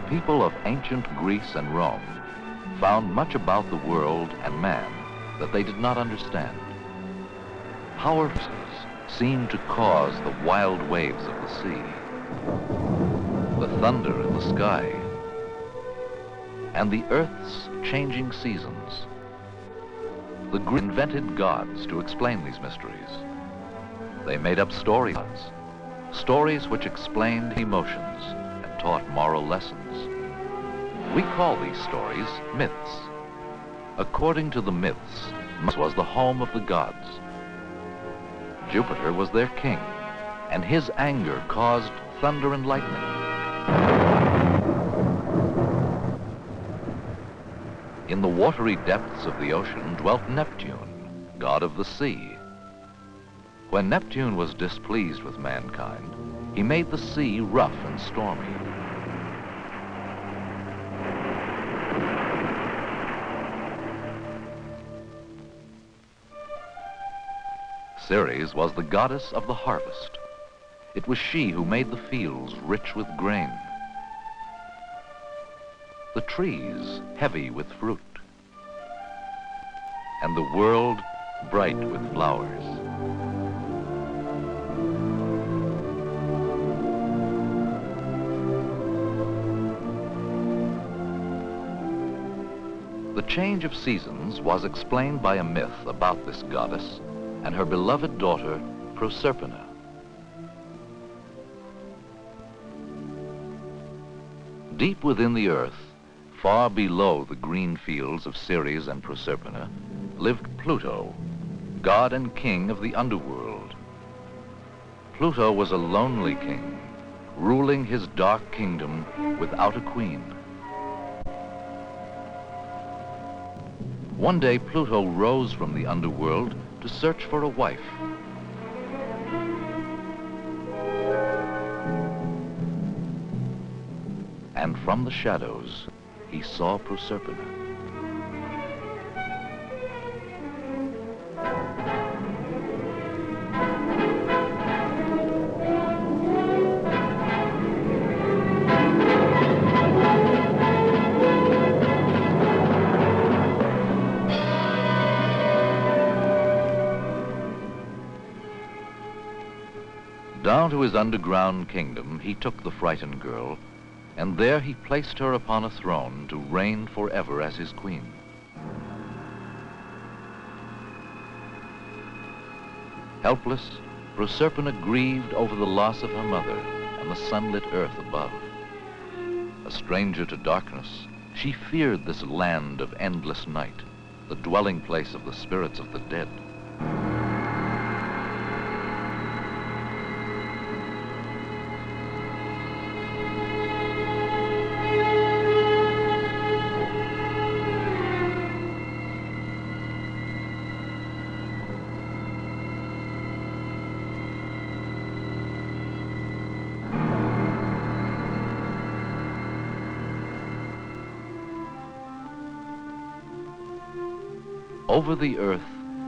people of ancient Greece and Rome found much about the world and man that they did not understand. Power forces seemed to cause the wild waves of the sea, the thunder in the sky, and the earth's changing seasons. The Greeks invented gods to explain these mysteries. They made up stories which explained emotions and taught moral lessons. We call these stories myths. According to the myths, Mars was the home of the gods. Jupiter was their king, and his anger caused thunder and lightning. In the watery depths of the ocean dwelt Neptune, god of the sea. When Neptune was displeased with mankind, he made the sea rough and stormy. Ceres was the goddess of the harvest. It was she who made the fields rich with grain, the trees heavy with fruit, and the world bright with flowers. The change of seasons was explained by a myth about this goddess and her beloved daughter, Proserpina. Deep within the earth, far below the green fields of Ceres and Proserpina, lived Pluto, god and king of the underworld. Pluto was a lonely king, ruling his dark kingdom without a queen. One day, Pluto rose from the underworld to search for a wife. And from the shadows, he saw Proserpina. Down to his underground kingdom, he took the frightened girl, and there he placed her upon a throne to reign forever as his queen. Helpless, Proserpina grieved over the loss of her mother and the sunlit earth above. A stranger to darkness, she feared this land of endless night, the dwelling place of the spirits of the dead. Over the earth,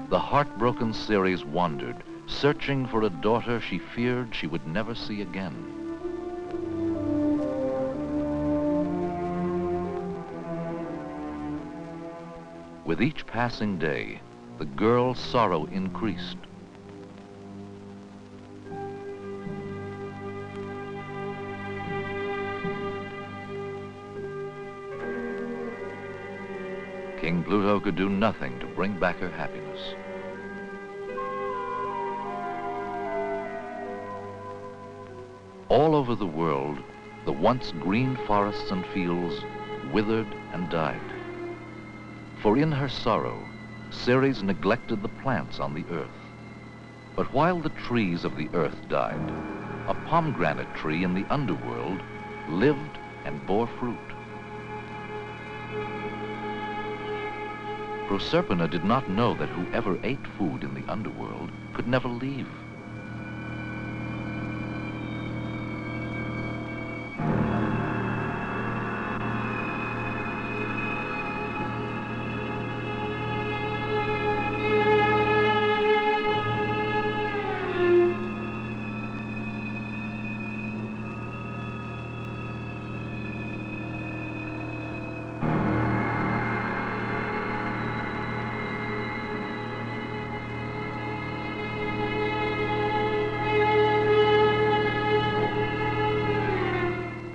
the heartbroken Ceres wandered, searching for a daughter she feared she would never see again. With each passing day, the girl's sorrow increased. King Pluto could do nothing to bring back her happiness. All over the world, the once green forests and fields withered and died. For in her sorrow, Ceres neglected the plants on the earth. But while the trees of the earth died, a pomegranate tree in the underworld lived and bore fruit. Proserpina did not know that whoever ate food in the underworld could never leave.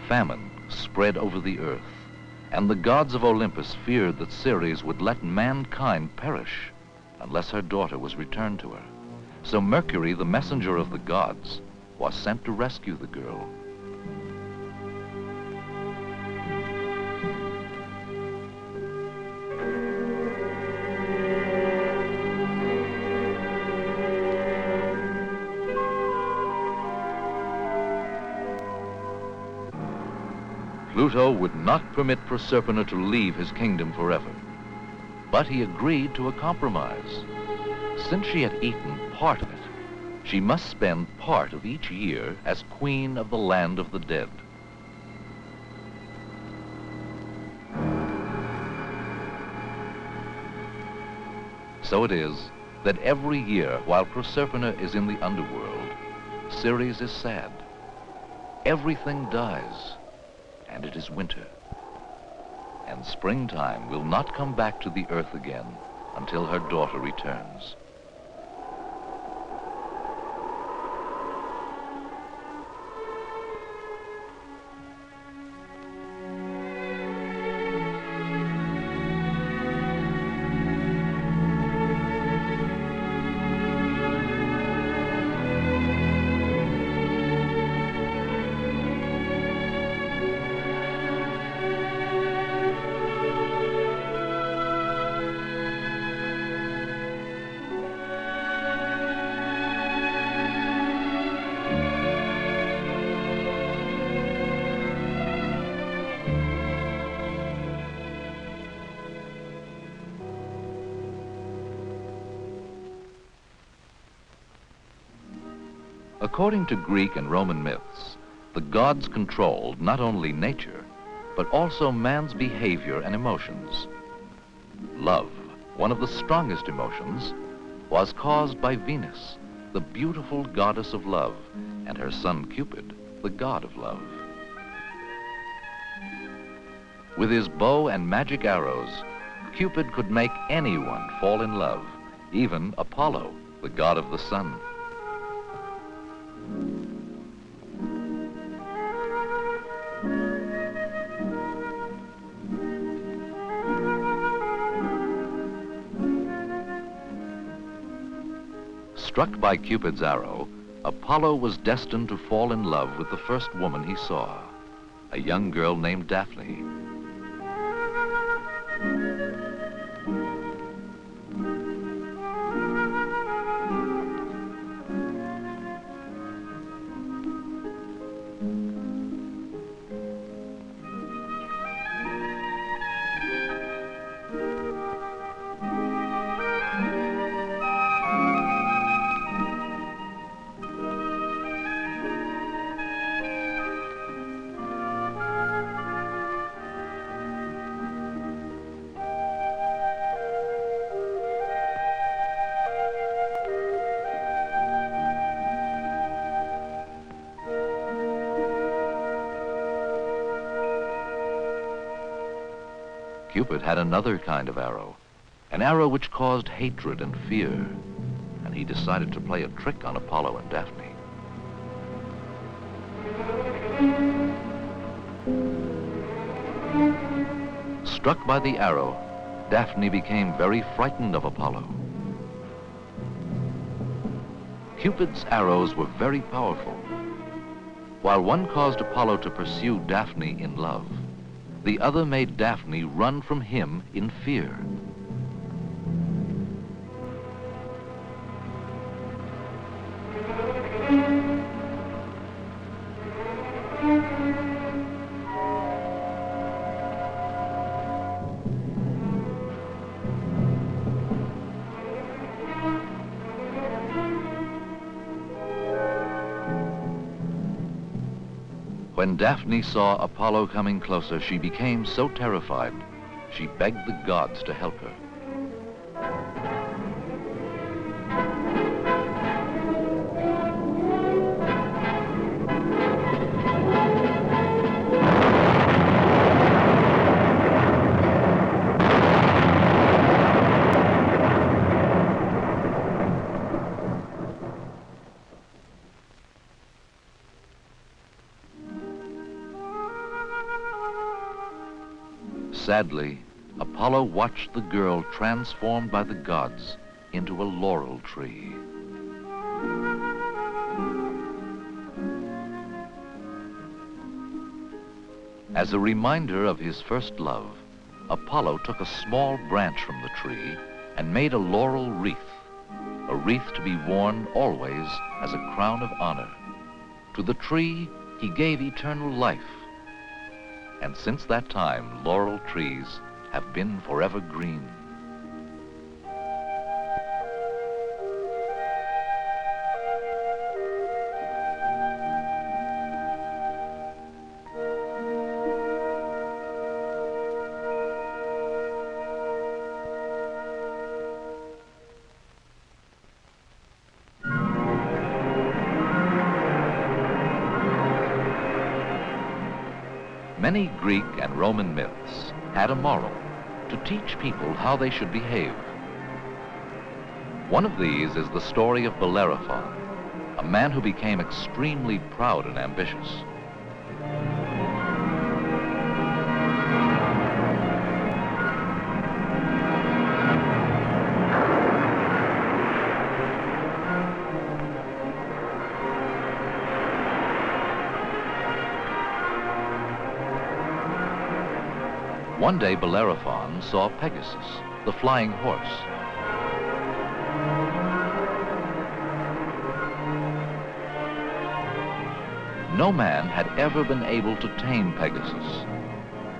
famine spread over the earth, and the gods of Olympus feared that Ceres would let mankind perish unless her daughter was returned to her. So Mercury, the messenger of the gods, was sent to rescue the girl. Pluto would not permit Proserpina to leave his kingdom forever, but he agreed to a compromise. Since she had eaten part of it, she must spend part of each year as queen of the land of the dead. So it is that every year, while Proserpina is in the underworld, Ceres is sad. Everything dies, and it is winter. And springtime will not come back to the earth again until her daughter returns. According to Greek and Roman myths, the gods controlled not only nature, but also man's behavior and emotions. Love, one of the strongest emotions, was caused by Venus, the beautiful goddess of love, and her son Cupid, the god of love. With his bow and magic arrows, Cupid could make anyone fall in love, even Apollo, the god of the sun. Struck by Cupid's arrow, Apollo was destined to fall in love with the first woman he saw, a young girl named Daphne. Cupid had another kind of arrow, an arrow which caused hatred and fear, and he decided to play a trick on Apollo and Daphne. Struck by the arrow, Daphne became very frightened of Apollo. Cupid's arrows were very powerful. While one caused Apollo to pursue Daphne in love, the other made Daphne run from him in fear. When Daphne saw Apollo coming closer, she became so terrified, she begged the gods to help her. Sadly, Apollo watched the girl transformed by the gods into a laurel tree. As a reminder of his first love, Apollo took a small branch from the tree and made a laurel wreath, a wreath to be worn always as a crown of honor. To the tree, he gave eternal life. And since that time, laurel trees have been forever green. Many Greek and Roman myths had a moral to teach people how they should behave. One of these is the story of Bellerophon, a man who became extremely proud and ambitious. One day, Bellerophon saw Pegasus, the flying horse. No man had ever been able to tame Pegasus,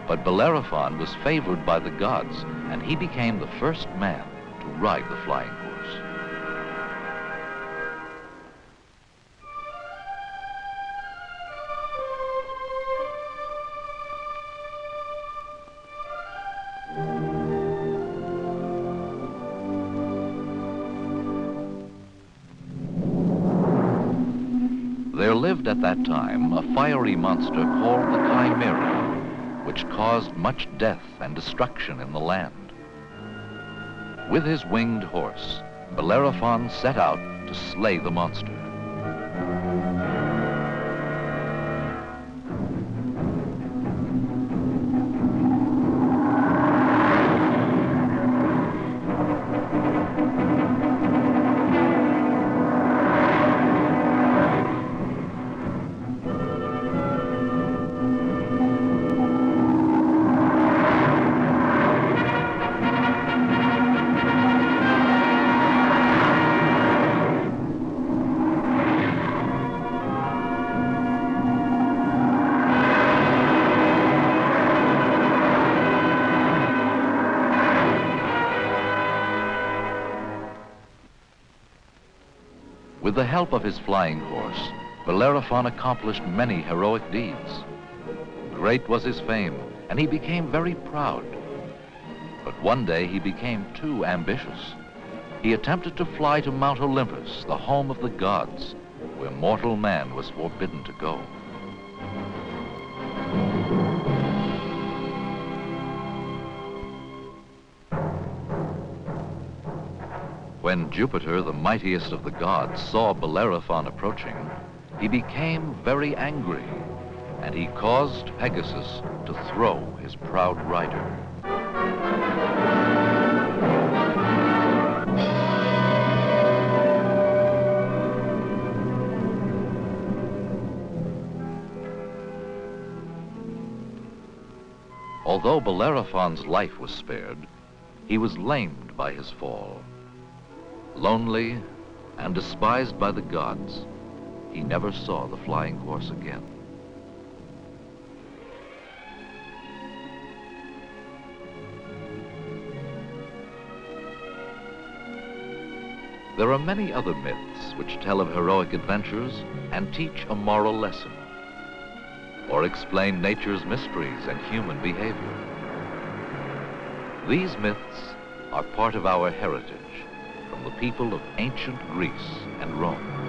but Bellerophon was favored by the gods, and he became the first man to ride the flying horse. There lived at that time a fiery monster called the Chimera, which caused much death and destruction in the land. With his winged horse, Bellerophon set out to slay the monster. With the help of his flying horse, Bellerophon accomplished many heroic deeds. Great was his fame, and he became very proud. But one day he became too ambitious. He attempted to fly to Mount Olympus, the home of the gods, where mortal man was forbidden to go. When Jupiter, the mightiest of the gods, saw Bellerophon approaching, he became very angry, and he caused Pegasus to throw his proud rider. Although Bellerophon's life was spared, he was lamed by his fall. Lonely and despised by the gods, he never saw the flying horse again. There are many other myths which tell of heroic adventures and teach a moral lesson, or explain nature's mysteries and human behavior. These myths are part of our heritage from the people of ancient Greece and Rome.